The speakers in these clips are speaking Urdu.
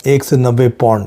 190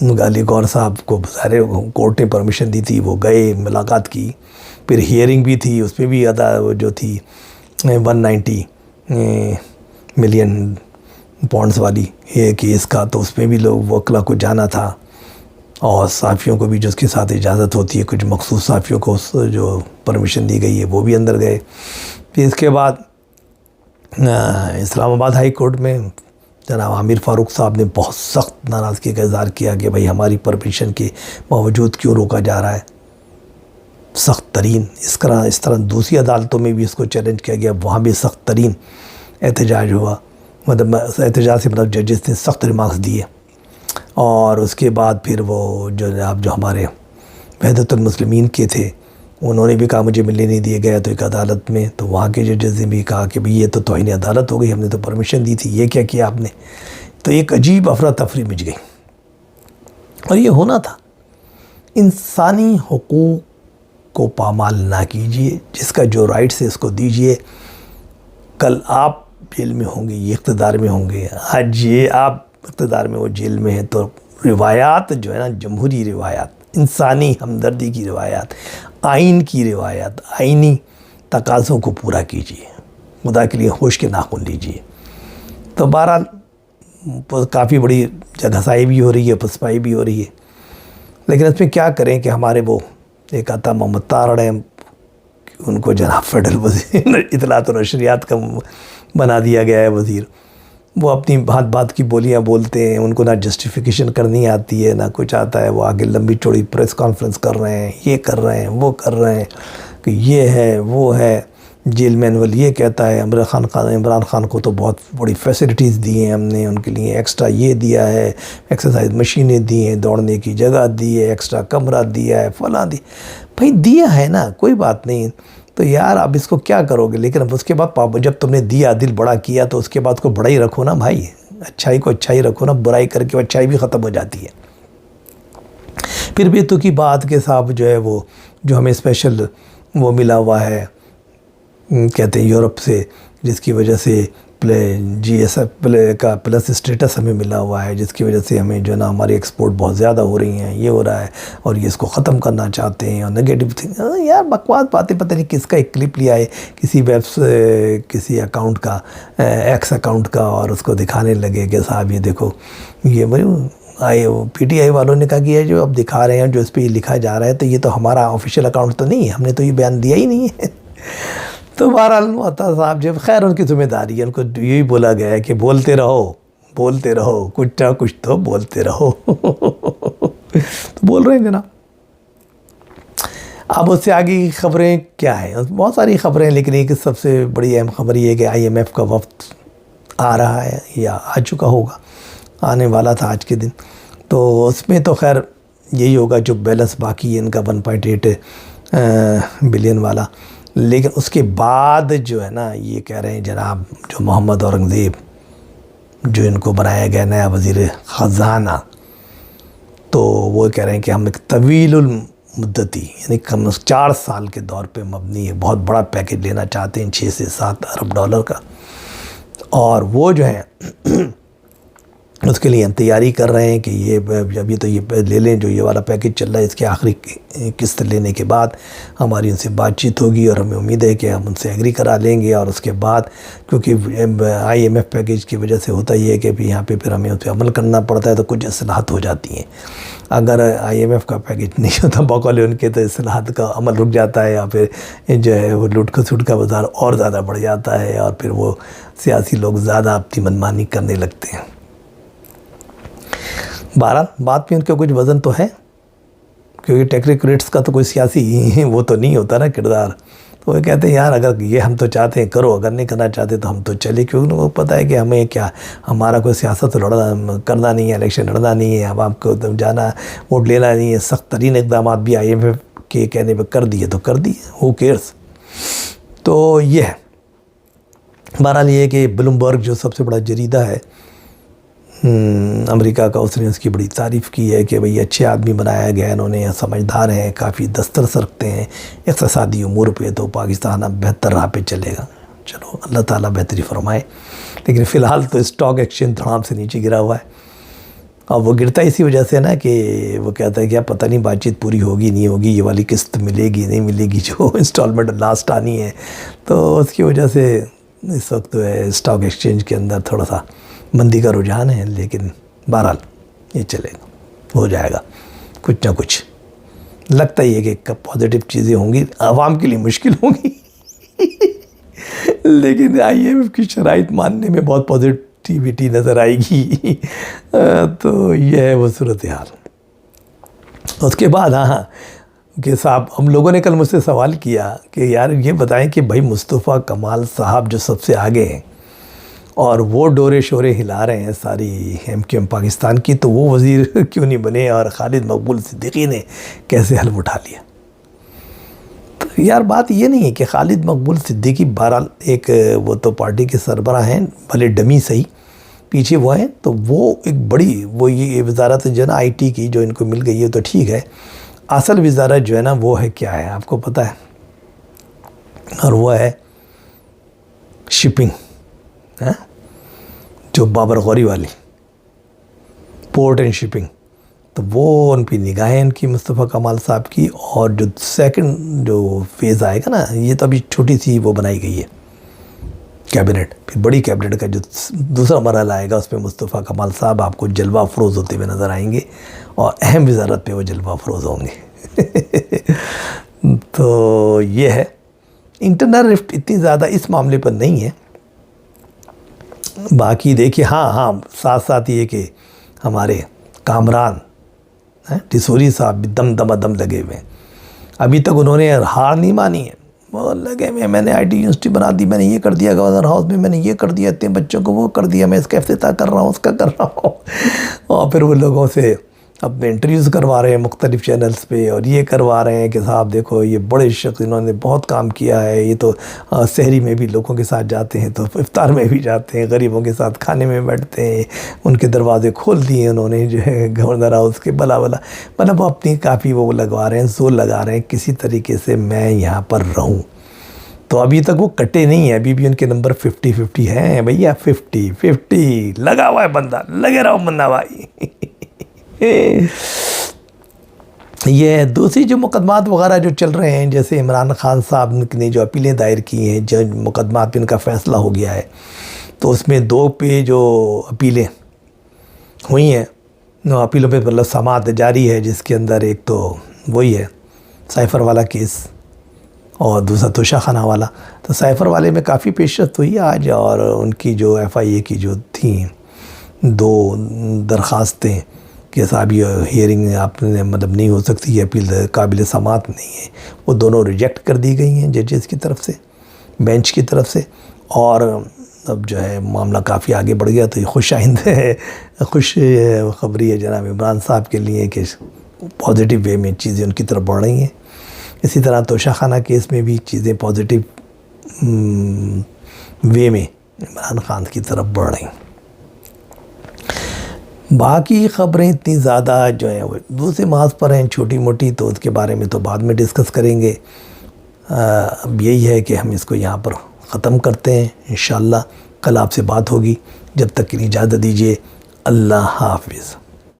علی گور صاحب کو سارے کورٹ نے پرمیشن دی تھی، وہ گئے، ملاقات کی، پھر ہیئرنگ بھی تھی، اس پہ بھی جو تھی 190 ملین پاؤنڈس والی یہ کیس کا، تو اس میں بھی لوگ وکلا کو جانا تھا، اور صحافیوں کو بھی جو اس کے ساتھ اجازت ہوتی ہے، کچھ مخصوص صحافیوں کو جو پرمیشن دی گئی ہے وہ بھی اندر گئے۔ پھر اس کے بعد اسلام آباد ہائی کورٹ میں جناب عامر فاروق صاحب نے بہت سخت ناراضگی کا اظہار کیا کہ بھائی ہماری پرمیشن کے باوجود کیوں روکا جا رہا ہے، سخت ترین اس طرح دوسری عدالتوں میں بھی اس کو چیلنج کیا گیا، وہاں بھی سخت ترین احتجاج ہوا، مطلب احتجاج سے مطلب ججز نے سخت ریمارکس دیے۔ اور اس کے بعد پھر وہ جو ہمارے وحدت المسلمین کے تھے انہوں نے بھی کہا مجھے ملنے نہیں دیے گیا، تو ایک عدالت میں تو وہاں کے ججز نے بھی کہا کہ بھئی یہ تو توہین عدالت ہو گئی، ہم نے تو پرمیشن دی تھی، یہ کیا کیا آپ نے؟ تو ایک عجیب افراتفری مچ گئی، اور یہ ہونا تھا۔ انسانی حقوق کو پامال نہ کیجیے، جس کا جو رائٹس ہے اس کو دیجیے۔ کل آپ جیل میں ہوں گے، یہ اقتدار میں ہوں گے، آج یہ آپ اقتدار میں وہ جیل میں ہیں، تو روایات جو ہے نا، جمہوری روایات، انسانی ہمدردی کی روایات، آئین کی روایات، آئینی تقاضوں کو پورا کیجیے، خدا کے لیے ہوش کے ناخن لیجیے۔ تو بہرحال کافی بڑی گھسائی بھی ہو رہی ہے، پسپائی بھی ہو رہی ہے، لیکن اس میں کیا کریں کہ ہمارے وہ ایک آتا محمد طاہر ہیں، ان کو جناب فیڈرل وزیر اطلاعات و نشریات کا بنا دیا گیا ہے وزیر۔ وہ اپنی بات کی بولیاں بولتے ہیں، ان کو نہ جسٹیفیکیشن کرنی آتی ہے نہ کچھ آتا ہے، وہ آگے لمبی چوڑی پریس کانفرنس کر رہے ہیں، یہ کر رہے ہیں، وہ کر رہے ہیں کہ یہ ہے وہ ہے، جیل مینول یہ کہتا ہے، عمران خان کو تو بہت بڑی فیسلٹیز دی ہیں ہم نے، ان کے لیے ایکسٹرا یہ دیا ہے، ایکسرسائز مشینیں دی ہیں، دوڑنے کی جگہ دی ہے، ایکسٹرا کمرہ دیا ہے، فلاں دی، بھائی دیا ہے نا، کوئی بات نہیں، تو یار اب اس کو کیا کرو گے؟ لیکن اب اس کے بعد جب تم نے دیا، دل بڑا کیا، تو اس کے بعد کو بڑا ہی رکھو نا بھائی، اچھائی کو اچھائی رکھو نا، برائی کر کے اچھائی بھی ختم ہو جاتی ہے۔ پھر بھی تو کی بات کے صاحب جو ہے وہ جو ہمیں اسپیشل وہ ملا ہوا ہے کہتے ہیں یورپ سے، جس کی وجہ سے جی ایس ایف کا پلس اسٹیٹس ہمیں ملا ہوا ہے، جس کی وجہ سے ہمیں جو ہے نا ہماری ایکسپورٹ بہت زیادہ ہو رہی ہیں، یہ ہو رہا ہے، اور یہ اس کو ختم کرنا چاہتے ہیں، اور نگیٹو تھنگ، یار بکواس باتیں، پتہ نہیں کس کا ایک کلپ لیا ہے کسی اکاؤنٹ کا، ایکس اکاؤنٹ کا، اور اس کو دکھانے لگے کہ صاحب یہ دیکھو، یہ پی ٹی آئی والوں نے کہا کہ یہ جو اب دکھا رہے ہیں جو اس پہ یہ لکھا جا رہا ہے، تو یہ تو ہمارا آفیشیل اکاؤنٹ تو نہیں ہے، ہم نے تو یہ بیان دیا ہی نہیں ہے۔ تو بہرحال عطا صاحب جب خیر ان کی ذمہ داری ہے، ان کو یہی بولا گیا ہے کہ بولتے رہو کچھ نہ کچھ تو بولتے رہو۔ تو بول رہے ہیں جناب۔ اب اس سے آگے کی خبریں کیا ہیں؟ بہت ساری خبریں ہیں، لیکن ایک سب سے بڑی اہم خبر یہ ہے کہ آئی ایم ایف کا وفد آ رہا ہے، یا آ چکا ہوگا، آنے والا تھا آج کے دن، تو اس میں تو خیر یہی ہوگا جو بیلنس باقی ہے ان کا 1.8 بلین والا، لیکن اس کے بعد جو ہے نا یہ کہہ رہے ہیں جناب جو محمد اورنگزیب جو ان کو بنایا گیا نیا وزیر خزانہ، تو وہ کہہ رہے ہیں کہ ہم ایک طویل المدتی یعنی کم از 4 سال کے دور پہ مبنی ایک بہت بڑا پیکیج لینا چاہتے ہیں، 6 سے 7 ارب ڈالر کا، اور وہ جو ہے اس کے لیے ہم تیاری کر رہے ہیں کہ یہ ابھی تو یہ لے لیں جو یہ والا پیکیج چل رہا ہے، اس کے آخری قسط لینے کے بعد ہماری ان سے بات چیت ہوگی، اور ہمیں امید ہے کہ ہم ان سے ایگری کرا لیں گے، اور اس کے بعد کیونکہ آئی ایم ایف پیکیج کی وجہ سے ہوتا یہ ہے کہ یہاں پہ پھر ہمیں اس پہ عمل کرنا پڑتا ہے، تو کچھ اصلاحات ہو جاتی ہیں۔ اگر آئی ایم ایف کا پیکیج نہیں ہوتا بقول ان کے، تو اصلاحات کا عمل رک جاتا ہے، یا پھر جو ہے وہ لوٹ کھسوٹ کا بازار اور زیادہ بڑھ جاتا ہے، اور پھر وہ سیاسی لوگ زیادہ اپنی منمانی کرنے لگتے ہیں۔ بہرحال بات میں ان کا کچھ وزن تو ہے، کیونکہ ٹیکنوکریٹس کا تو کوئی سیاسی وہ تو نہیں ہوتا نا کردار، تو وہ کہتے ہیں یار اگر یہ ہم تو چاہتے ہیں کرو، اگر نہیں کرنا چاہتے تو ہم تو چلے، کیونکہ وہ پتہ ہے کہ ہمیں کیا، ہمارا کوئی سیاست کرنا نہیں ہے، الیکشن لڑنا نہیں ہے، عوام کو جانا ووٹ لینا نہیں ہے، سخت ترین اقدامات بھی آئی ایم ایف کے کہنے پہ کر دیے تو کر دیے، ہو کیئرس۔ تو یہ ہے بہرحال یہ ہے کہ بلومبرگ جو سب سے بڑا جریدہ ہے امریکہ کا، اس نے اس کی بڑی تعریف کی ہے کہ بھئی اچھے آدمی بنایا گیا، انہوں نے سمجھدار ہیں، کافی دسترس رکھتے ہیں اقتصادی امور پہ، تو پاکستان اب بہتر راہ پہ چلے گا۔ چلو اللہ تعالیٰ بہتری فرمائے، لیکن فی الحال تو اسٹاک ایکسچینج دھڑام سے نیچے گرا ہوا ہے، اور وہ گرتا اسی وجہ سے نا کہ وہ کہتا ہے کہ پتہ نہیں بات چیت پوری ہوگی نہیں ہوگی، یہ والی قسط ملے گی نہیں ملے گی جو انسٹالمنٹ لاسٹ آنی ہے. تو اس کی وجہ سے اس وقت جو ہے اسٹاک ایکسچینج کے اندر تھوڑا سا مندی کا رجحان ہے، لیکن بہرحال یہ چلے گا، ہو جائے گا کچھ نہ کچھ. لگتا ہی ہے کہ پازیٹیو چیزیں ہوں گی، عوام کے لیے مشکل ہوں گی لیکن آئی ایم ایف کی شرائط ماننے میں بہت پازیٹیوٹی نظر آئے گی. تو یہ ہے وہ صورتحال. اس کے بعد ہاں کہ صاحب ہم لوگوں نے کل مجھ سے سوال کیا کہ یار یہ بتائیں کہ بھائی مصطفیٰ کمال صاحب جو سب سے آگے ہیں اور وہ ڈورے شورے ہلا رہے ہیں ساری ایم کیو ایم پاکستان کی، تو وہ وزیر کیوں نہیں بنے اور خالد مقبول صدیقی نے کیسے حلف اٹھا لیا؟ تو یار بات یہ نہیں ہے کہ خالد مقبول صدیقی بہرحال ایک وہ تو پارٹی کے سربراہ ہیں، بھلے ڈمی صحیح پیچھے وہ ہیں، تو وہ ایک بڑی وہ یہ وزارت جو ہے نا آئی ٹی کی جو ان کو مل گئی ہے تو ٹھیک ہے. اصل وزارت جو ہے نا وہ ہے کیا ہے آپ کو پتہ ہے، اور وہ ہے شپنگ، جو بابر غوری والی پورٹ اینڈ شپنگ. تو وہ ان پہ نگاہیں ان کی مصطفیٰ کمال صاحب کی. اور جو سیکنڈ جو فیز آئے گا نا، یہ تو ابھی چھوٹی سی وہ بنائی گئی ہے کیبنٹ، پھر بڑی کیبنٹ کا جو دوسرا مرحلہ آئے گا اس میں مصطفیٰ کمال صاحب آپ کو جلوہ افروز ہوتے ہوئے نظر آئیں گے، اور اہم وزارت پہ وہ جلوہ افروز ہوں گے. تو یہ ہے انٹرنل رفٹ اتنی زیادہ اس معاملے پر نہیں ہے. باقی دیکھیے ہاں ساتھ ساتھ یہ کہ ہمارے کامران ڈسوری صاحب بھی دم لگے ہوئے ہیں. ابھی تک انہوں نے ہار نہیں مانی ہے، وہ لگے ہوئے میں نے آئی ٹی یونیورسٹی بنا دی، میں نے یہ کر دیا گورنر ہاؤس میں نے یہ کر دیا، اتنے بچوں کو وہ کر دیا، میں اس کا افتتاح کر رہا ہوں اس کا کر رہا ہوں. اور پھر وہ لوگوں سے اپنے انٹرویوز کروا رہے ہیں مختلف چینلز پہ، اور یہ کروا رہے ہیں کہ صاحب دیکھو یہ بڑے شخص انہوں نے بہت کام کیا ہے، یہ تو سحری میں بھی لوگوں کے ساتھ جاتے ہیں، تو افطار میں بھی جاتے ہیں، غریبوں کے ساتھ کھانے میں بیٹھتے ہیں، ان کے دروازے کھول دیے انہوں نے جو ہے گورنر ہاؤس کے بلا مطلب وہ اپنی کافی وہ لگوا رہے ہیں، زور لگا رہے ہیں کسی طریقے سے میں یہاں پر رہوں. تو ابھی تک وہ کٹے نہیں ہیں، ابھی بھی ان کے نمبر 50 ہیں بھیا، 50 لگا ہوا ہے بندہ، لگے رہو منا بھائی. یہ دوسری جو مقدمات وغیرہ جو چل رہے ہیں، جیسے عمران خان صاحب نے جو اپیلیں دائر کی ہیں، جو مقدمات پہ ان کا فیصلہ ہو گیا ہے، تو اس میں 2 پہ جو اپیلیں ہوئی ہیں، اپیلوں پہ مطلب سماعت جاری ہے، جس کے اندر ایک تو وہی ہے سائفر والا کیس اور دوسرا توشہ خانہ والا. تو سائفر والے میں کافی پیش رفت ہوئی آج، اور ان کی جو ایف آئی اے کی جو تھیں 2 درخواستیں کہ صاحب یہ ہیئرنگ آپ نے مطلب نہیں ہو سکتی، یہ اپیل قابل سماعت نہیں ہے، وہ دونوں ریجیکٹ کر دی گئی ہیں ججز کی طرف سے، بینچ کی طرف سے. اور اب جو ہے معاملہ کافی آگے بڑھ گیا. تو یہ خوش آئند ہے، خوش خبری ہے جناب عمران صاحب کے لیے کہ پازیٹیو وے میں چیزیں ان کی طرف بڑھ رہی ہیں. اسی طرح توشہ خانہ کیس میں بھی چیزیں پازیٹیو وے میں عمران خان کی طرف بڑھ رہی ہیں. باقی خبریں اتنی زیادہ جو ہیں وہ دوسرے محاذ پر ہیں چھوٹی موٹی، تو اس کے بارے میں تو بعد میں ڈسکس کریں گے. اب یہی ہے کہ ہم اس کو یہاں پر ختم کرتے ہیں. انشاءاللہ کل آپ سے بات ہوگی. جب تک کے لیے اجازت دیجیے. اللہ حافظ.